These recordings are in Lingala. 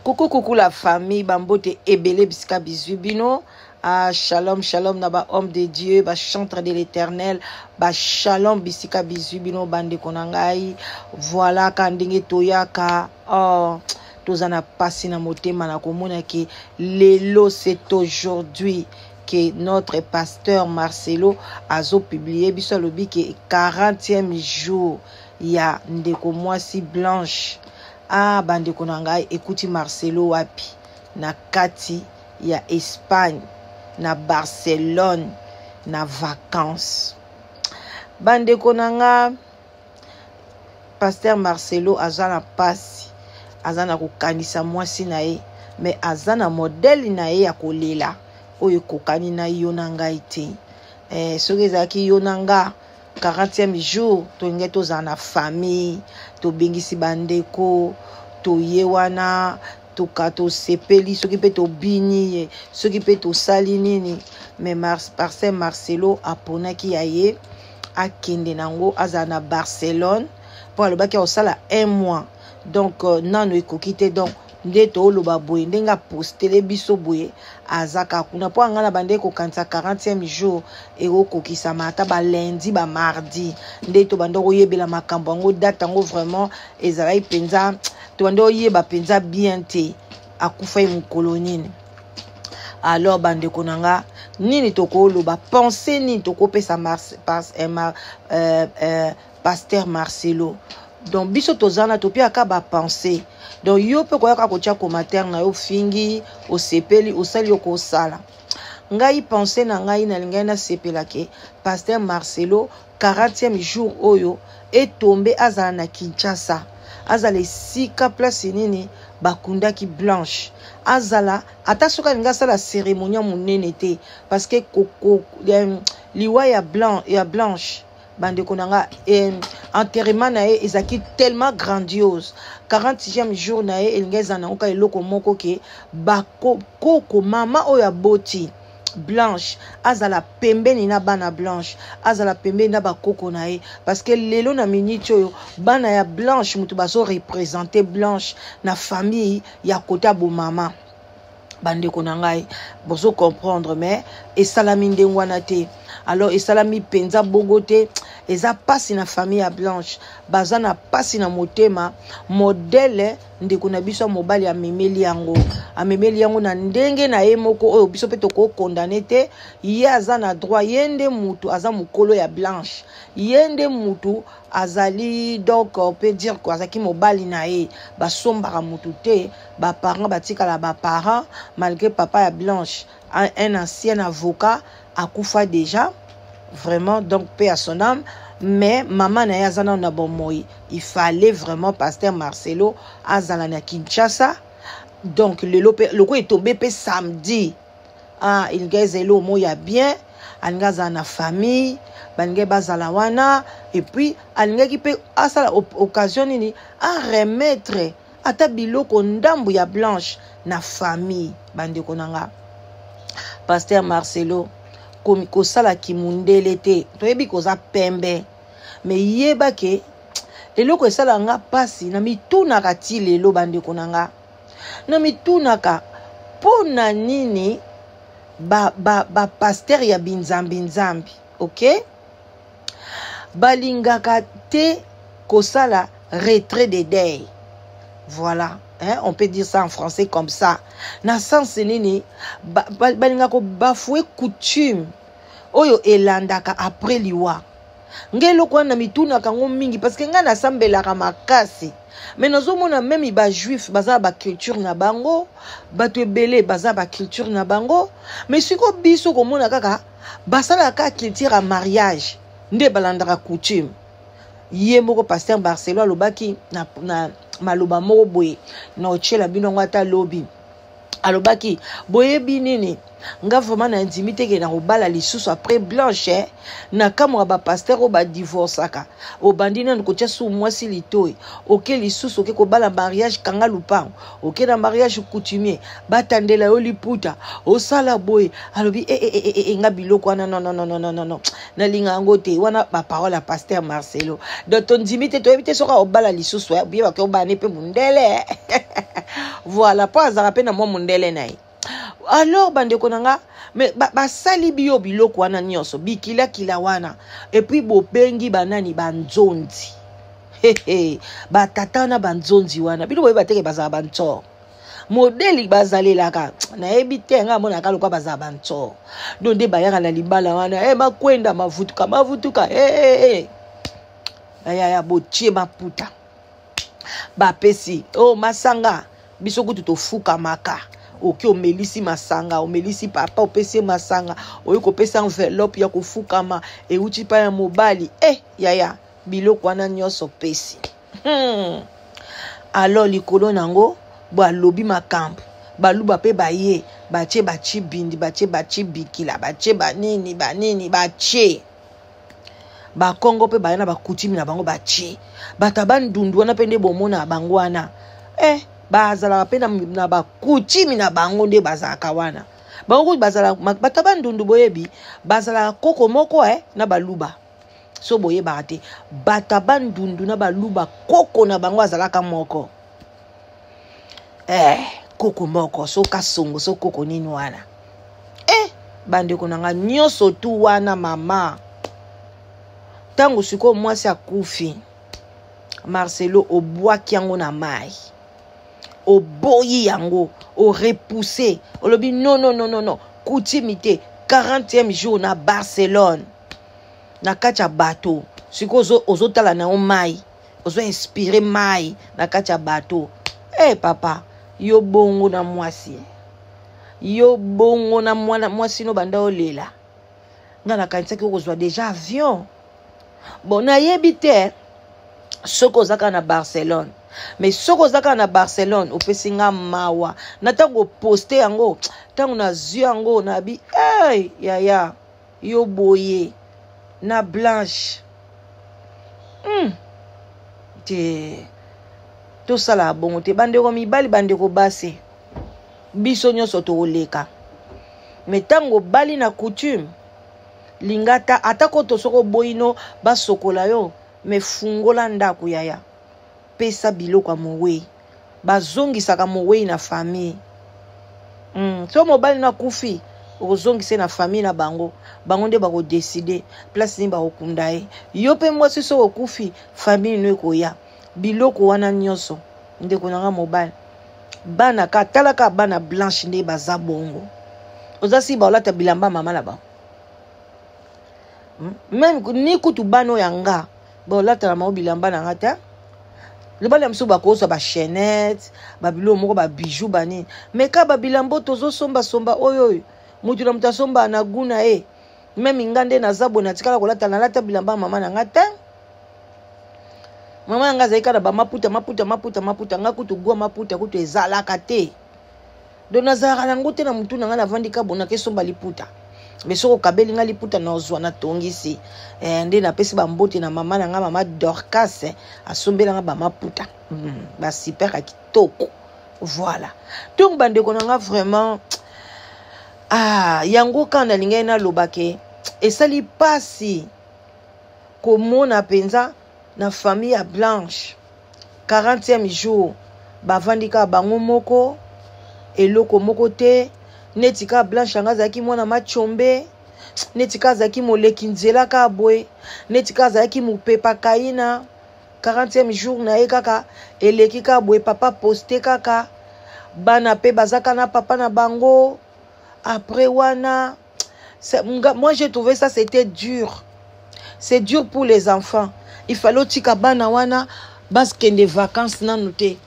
Coucou la famille, bambote ebele bisika bizubino. Ah, shalom, shalom, naba homme de Dieu, ba chantre de l'éternel, ba shalom bisika bizubino bande konangai. Voilà kandinge toyaka. Oh, tozana pasi na motema na komona ke lelo c'est aujourd'hui que notre pasteur Marcelo azo publié biso lobi ke 40e jour ya ndeko mwasi Blanche. Ah, bande konangai, écoutez Marcelo wapi na kati ya Espagne, na Barcelone, na vacances. Bande konanga, pasteur Marcelo azana pasi, azana kokanisa mwasi na ye, mais azana modèle na ye ya kolela oyo kokani na yonanga ite. Soki ezaki yonanga 40e jour to nge tozana famille, to bengisi bandeko, to yewana, to kato sepeli, soki pe to bini, soki pe to sali nini. Mais parce Marcelo aponaki ya ye akende nango azana Barcelone pour alobaki osala 1 mois. Donc nano ekokite donc nde to loba boye ndenga postele biso boye azaka kuna po ngana bande ko kanisa 40e jour ero kokisa mata ba lundi ba mardi nde to bando yebela makambo ngo date ngo vraiment ezalai penza to bando yeba penza bien te akufa mu kolonine. Alors bande konanga nini to ko loba penser ni to ko pesa pasteur Marcelo. Donc biso tozana to pia ka ba penser. Donc yo pe ko yaka ko tia commentaire na yo fingi o sepeli o sali yo ko sala. Ngai penser na ngai na lingai na sepela ke pasteur Marcelo 40e jour oyo est tombé azala na Kinshasa. Azala sika place nini bakunda ki Blanche. Azala ata soka linga sala cérémonie monene te parce que koko liwa ya Blanche bande konanga enterrement na ye ezaki tellement grandiose. 40e jour na ye elingeza na oka eloko moko ke bako koko mama oya boti Blanche azala pembeni na bana Blanche, azala pembeni na bakoko na ye parce que lelo na minute oyo bana ya Blanche mutu baso représenter Blanche na famille ya kota bo mama. Bande konangai bozo comprendre mais esalami ndengwana te. Alors esalami penza bogote eza pasi na famille ya Blanche bazana pasi na motema modèle ndeko na biso mobali amemeli yango na ndenge na ye moko oyo biso pe to ko condamner te. Ye azana droit yende mutu aza mukolo ya Blanche, yende mutu azali donc on peut dire ko azaki mobali na ye basombaka mutu te. Ba parents batikala ba parents malgré papa ya Blanche un ancien avocat akufa déjà vraiment, donc paix à son âme. Mais maman na yazana na bomoi, il fallait vraiment pasteur Marcelo azala na Kinshasa. Donc le ko est tombé pe samedi. Ah, il gazelo moya bien, algaza na famille, bange bazala wana et puis alga ki pe asala occasion ni à remettre ata biloko ndambu ya Blanche na famille bande konanga. Pasteur Marcelo ko sala ki mundele te toyebi koza pembe mais yeba ke eloko esala nga pasi na mitunaka ti lelo bande konanga na mitunaka pona nini ba pasteur ya binzambi OK balingaka te kosala retrait de deuil. Voilà, hein? On peut dire ça en français comme ça. Na sens nini balinga ko bafoué coutume oyo elandaka après liwa. Ngelo kwa na mituna kango mingi parce que nga na sambelaka makasi. Mais nazomona même ba juif baza ba culture na bango, bato ebele baza ba culture na bango, mais siko biso komona kaka basala ka culture à mariage nde balandaka coutume. Ye moko pasteur Marcelo alobaki na maloba moko boye na ochela bino ngata lobi alobaki boye binini nga vraiment na intimité ke na kobala lisusu après Blanche na kamwa ba pasteur o ba divorceaka o bandina nkotia su mwasi litoyi oke lisusu oke kobala mariage kanga lupango oke na mariage coutumier batandela yo liputa osala boye alobi nga biloko wana non na linga ngo te wana ba parole à pasteur Marcelo donc ton intimité to ebite soka obala lisusu bien ba ko bane pe mundele voilà pas azara pe na mo mundele nayi. Alors bande konanga mais basali biyo biloko wana nyonso bikila kila wana et puis bobengi banani banzonzi batata na banzonzi wana bino boye bateke bazala bantsor modeli bazalelaka na ebite nga mona kaloko bazala bantsor donc de bayaka na libala wana makwenda mavutuka ya botie maputa bapesi masanga biso kutu tofuka maka oki omelisi masanga omelisi papa opesi masanga oyo kopesa enveloppe ya kofukama euti pa ya mobali yaya biloko wana nyonso pesi alors likolo nango balobi makambo baluba pe baye batie bachi bindi batie bachi bikila batie banini batie bakongo pe bayana bakutimi na bango batie batabandundu wana pe nde bomona bango wana bazala pe na bakutimi na bango nde bazalaka wana bango bazala batabandundu boyebi bazala koko moko na baluba so boyeba te batabandundu na baluba koko na bango azalaka moko koko moko so kasongo so koko nini wana bandeko nanga nyonso tu wana mama tango siko mwasi akufi Marcelo obwaki yango na mai oboyi yango o repoussé olobi non coutumité 40e jour na Barcelone na kacha bateau siko ozotala na o mai ozo inspiré mai na kacha bateau papa yo bongo na mwasi yo bongo na mwana mwasi no banda olela nga na kanisa ki kozwa déjà avion bon na yebite soko zaka na Barcelone mais soko zaka na Barcelone opesi nga mawa na tango poster yango tango na zwi yango na bi yaya yo boye na Blanche te to sala bongo te bandeko mibali bandeko base biso nyonso tooleka mais tango bali na coutume lingata atako to soko boyino basokola yo me fungola ndako yaya pesa biloko ya mowe bazongisaka mowe na famille so mobali na kufi ozongise na famille na bango nde bako décider place ni bako kunda yo pe mwasi so okufi famille no ekoya biloko wana nyonso ndeko nanga mobali bana katalaka bana Blanche nde baza bongo ozasi baolata bilamba mama na ba même ni kutu bano yanga baolata na bilamba na ngata le bali amso bakoso ba chaînette ba bilo moko ba bijoux bani mais ka ba bilambo tozo somba oyo mutu na mutasomba na guna même ngande na zabo na tikala kolata na lata bilamba mama na ngata mama nga zaika na ba maputa nga kutu gwa maputa kutu ezalaka te dona zara na ngote na mutu na nga na vandika bona ke somba liputa mais soko kabeli nga liputa na ozwa na tongisi nde na pesi ba mbote na mama na nga mama Dorcas asombela nga ba maputa ba super kitoko voilà donc bandeko na nga vraiment yango kana linga na lobake esali pasi komona penza na famille ya Blanche 40e jour bavandika bango moko eloko moko te netika Blanche anga zaki mwana machombe netika zaki moleki nzela ka boy netika zaki mupepa kaina 40e jour na ye kaka eleki ka boy papa poste kaka bana pe bazaka na papa na bango après wana moi j'ai trouvé ça c'était dur. C'est dur pour les enfants. Il fallait tika bana wana baskende vacances na noté.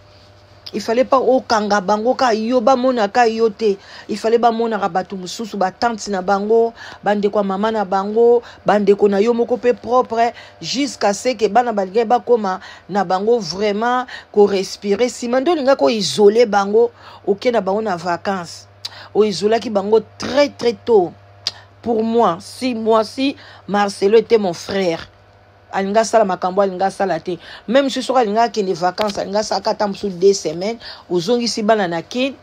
Il fallait pas au kanga bango ka yoba mona ka yote. Il fallait ba mona rabatu mususu ba tante na bango, bande kwa mama na bango, bande ko na yo moko pe propre jusqu'à ce que bana balge ba koma na bango vraiment ko respirer. Si mando linga ko isoler bango, OK na bango na vacances. oizolaki bango très très tôt. Pour moi, si Marcelo était mon frère, alinga sala makambo alinga sala te. Même si soka alinga kende vacances, alinga saka tamsu 2 semaines, ozongi si bana na kin.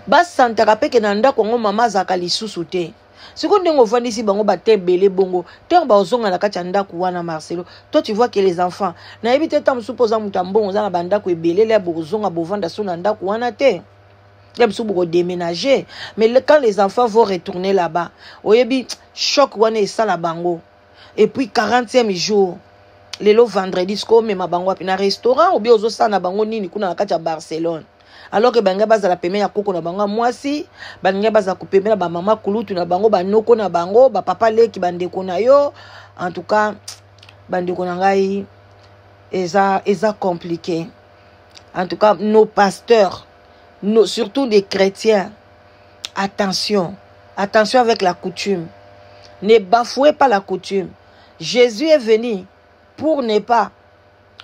Bas santaka pe ke na ndako ngo mama zaka lisusu te. Siko ndenge ovandisi bango bate belé bongo, te ba ozonga na kati ya ndako wana Marcelo. Toi tu vois que les enfants, na yebi te tamsu poza mutambongo za na bandako ebelé le bozonga bovanda so na ndako wana te. Pour déménager, mais quand les enfants vont retourner là-bas, oyebi choc wana ça la bango. Et puis 40e jour, lelo vendredi sko me mabango na restaurant ou bien ozo sa na bango nini kuna na kati ya Barcelone. Alors que banga baza la peme ya koko na bango mwasi, banga baza kupemela ba mama kulutu na bango ba noko na bango, ba papa leki bandeko na yo. En tout cas, bandeko na ngai eza compliqué. En tout cas, nos pasteurs, surtout des chrétiens, attention avec la coutume. Ne bafouez pas la coutume. Jésus est venu pour ne pas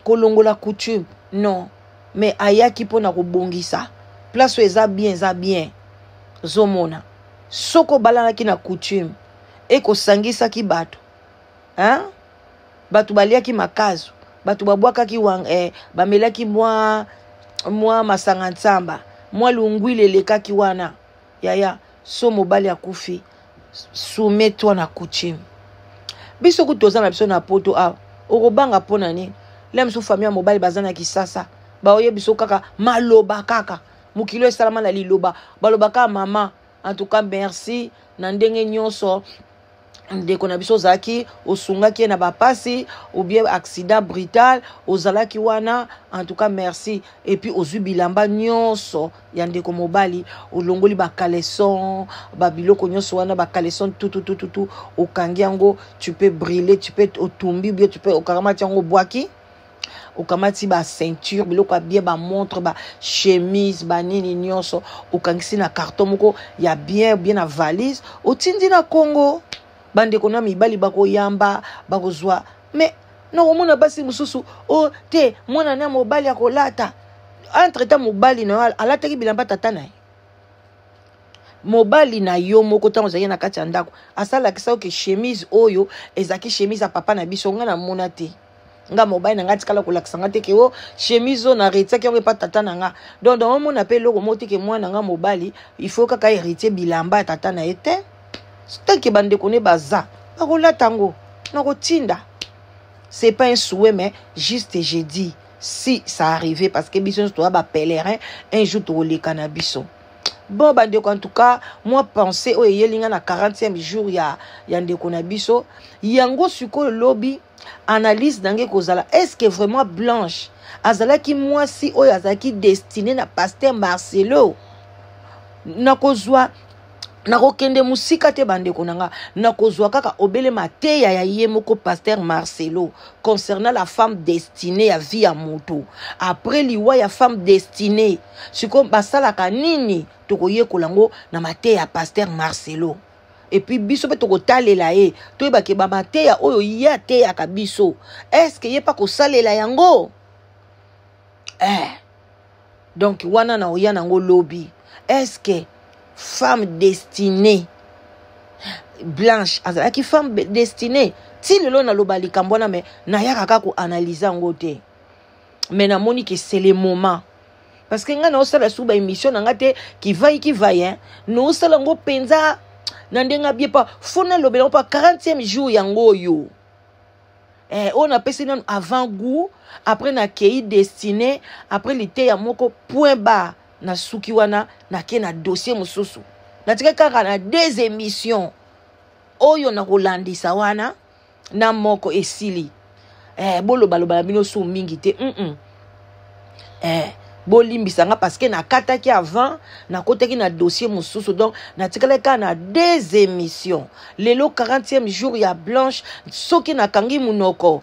kolongo la coutume. Non. Mais ayaki pona kobongisa. Place eza bien. Zomona. Soko balana ki na coutume. E ko sangisa ki bato. Hein? Bato baliaki makazu. Bato babwaka ki bamelaki mwa masanga ntsamba. Moi lungwile leka ki wana. Yaya, so mobali ya kufi. Soumets-toi na coutume. Biso kutoza na biso na poto a. Orobanga pona ni. Lem so famille mobali bazana kisasa. Ba oye biso kaka maloba kaka. Mukilo salama na liloba. Baloba ka mama. En tout cas merci. Na ndenge nyonso. Ndeko na biso zaki osungaki na bapasi ou bien accident brutal ozalaki wana. En tout cas merci. Et puis ozu bilamba nyonso ya ndeko mobali olongoli ba caleçon ba biloko nyonso wana ba caleçon tout okangi yango, tu peux brûler, tu peux otumbi bien, tu peux okamati yango boaki okamati ba ceinture biloko bien ba montre ba chemise ba nini nyonso okangisi na carton moko ya bien na valise otindi na Congo. Bande kona mibali bako yamba bako zwa. Mais non omona basi mususu o te mwana na mobali akolata. Entre temps mobali na alata ki bilamba tata na. Mobali na yo moko tango zaye na kati ya ndako. Asala kisa ke chemise oyo ezaki chemise ya papa na biso nga na mona te. Nga mobali na ngati kala kolakisa ngate ke o chemise o na retia ki pa tata na nga. Donc omona pe loko moti ke mwana nga mobali il faut kaka héritier bilamba ya tata na ete. C'est que bande connaît baza. Barola tango. Nako tinda. C'est pas un souhait, mais juste j'ai dit. Si ça arrivait, parce que bison toi ba pèlerin, un jour tu le cannabis. Bon bande en tout cas, moi pensais oh yelinga na 40e jour ya ndeko na biso. Yango suko lobby analyse dange kozala. Est-ce que vraiment Blanche azala ki moi si oh azaki destiné na pasteur Marcelo. Nakozwa nakokende musika te bandeko nanga nakozwa kaka obele mateya ya ye moko pasteur Marcelo concernant la femme destinée à vie à moto. Après liwa ya femme destinée siko basalaka nini tokoye kolango na mateya ya pasteur Marcelo. Et puis biso pe tokotalela ye toyeba ke ba mateya oyo ya te ya kabiso. Est-ce que ye pa ko salela yango? Donc wana na oya nango lobby. Est-ce que femme destinée Blanche azalaki femme destinée ti lelo na lobali kambona mais na yaka ka ko analyser ngo te mais na moni que c'est le moment parce que nga na osala suba émission na ngate qui va hein no osala ngo penza na ndenga bien pas fona lobela pas 40e jour yango yo on a passé avant goût après na kei destiné après l'été ya moko point bas na suki wana na ke na dossier mususu na tika kaka na des émissions oyo na kolandisa wana na moko esili bolo baloba bino su mingi te bolimbisanga parce que na kataki avant na koteki na dossier mususu donc na tika kaka na des émissions lelo 40e jour ya Blanche soki na kangi munoko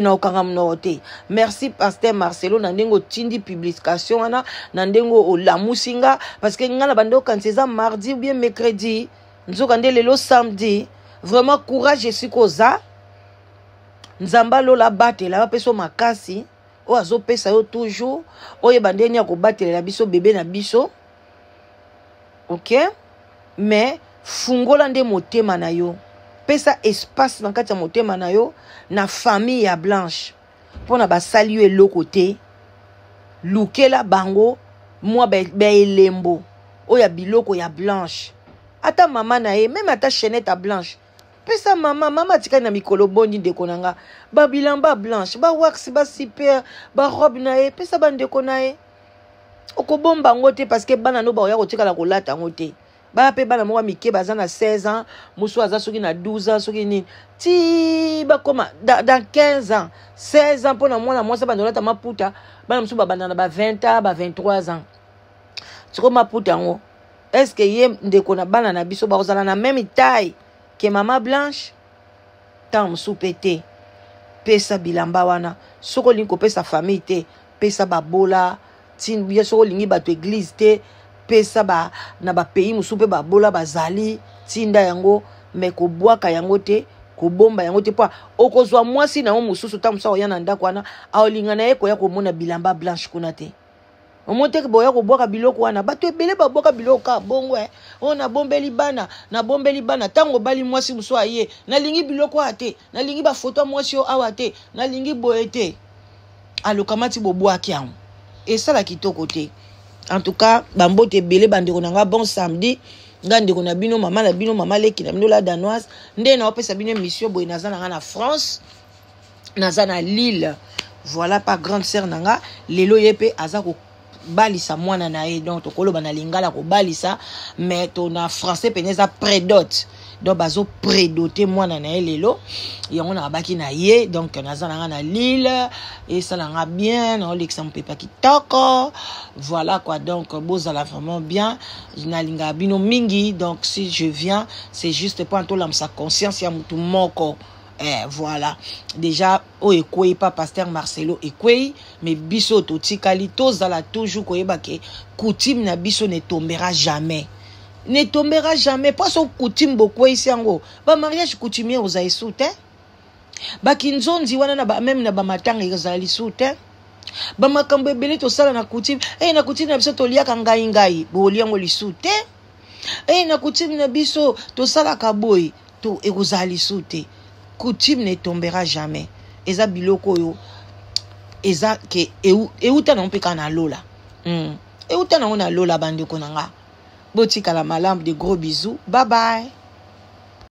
na okanga mnote. Merci pasteur Marcelo na ndengo tindi publication wana na ndengo la musinga parce que ngana bando quand c'est mardi ou bien mercredi nzoka lelo samedi vraiment courage je suis koza nzamba lola batela peso makasi o azopesa yo toujours oye bandeni ya kobatela biso bébé na biso ok, mais fungola nde motema na yo, pesa espace na kati ya motema na yo na famille ya Blanche pona basali yo eloko te, lukela bango mwa elembo oya biloko ya Blanche, ata mama na ye, même ata chaînette à Blanche, pesa mama tika na mikolo bondi ndeko nanga, ba bilamba Blanche, ba wax, ba super, ba robe na ye, pesa ba ndeko na ye. Okobomba ngote parce que bana no ba oya kotika la kolata ngote. Ba pe bana mwa mike baza na 16 ans, musu aza soki na 12 ans, soki nini. Ti ba koma dans 15 ans, 16 ans pona mwana mwasa bandolata maputa, bana musu ba bana ba 20 ans, ba 23 ans. Tiko maputa ngo. Est-ce que ye ndeko na bana na biso ba kozala na même taille que Maman Blanche? Tant musu pété. Pesa bilamba wana. Soko linko pesa famille te, pesa babola. Tin bien soko lingi bato église te, pesa ba na ba pays musu pe babola bazali, tinda yango me ko bwaka yango te, ko bomba yango te po okozwa mwasi na mususu ta musa oya na ndako wana, aolinga na ye ko ya ko mona bilamba Blanche kuna te. Omote ke boya ko bwaka biloko wana, bato ebele ba bwaka biloko ka bongo on na bombeli bana tango bali mwasi musu aye, na lingi biloko ate, na lingi ba photo mwasi o awate, na lingi boete. Alokamati bo bwaki yango. Et ça la kitoko te. En tout cas, bambote belé bandeko nanga bon samedi. Ngandeko na bino mama na bino mama leki na bino la danoise. Nde na opesa bino mission boy naza nanga na France. Naza na Lille. Voilà pas grande sœur nanga. Lelo yepe aza ko balisa mwana na ye. Donc tokolo bana lingala ko balisa mais ton na français peneza prédote. Donc bazo prédoté mwana na ye lelo. Yango na baki na ye, donc naza nanga na Lille et ça langa bien, on l'exemple pas kitoko. Voilà quoi, donc bozala vraiment bien. Na linga bino mingi, donc si je viens, c'est juste pour tout l'âme sa conscience ya mutu moko. Voilà. Déjà o ekoi pas pasteur Marcelo ekoi, mais biso to tikali tozala toujours koyeba ke coutume na biso ne tombera jamais. Ne tombera jamais. Pas son coutume beaucoup ici en gros. Ba mariage coutumier aux aïsoutes. Ba kinzonzi wana na ba même na ba matanga ezali soute. Ba makambo ebele to sala na coutume. Na coutume na biso to liaka ngai bo liango lisute. Na coutume na biso to sala kaboy to ezali soute. Coutume ne tombera jamais. Eza biloko yo. Eza ke euta na mpeka na lola. Euta na lola bande konanga. Botika la malambe, de gros bisous. Bye bye.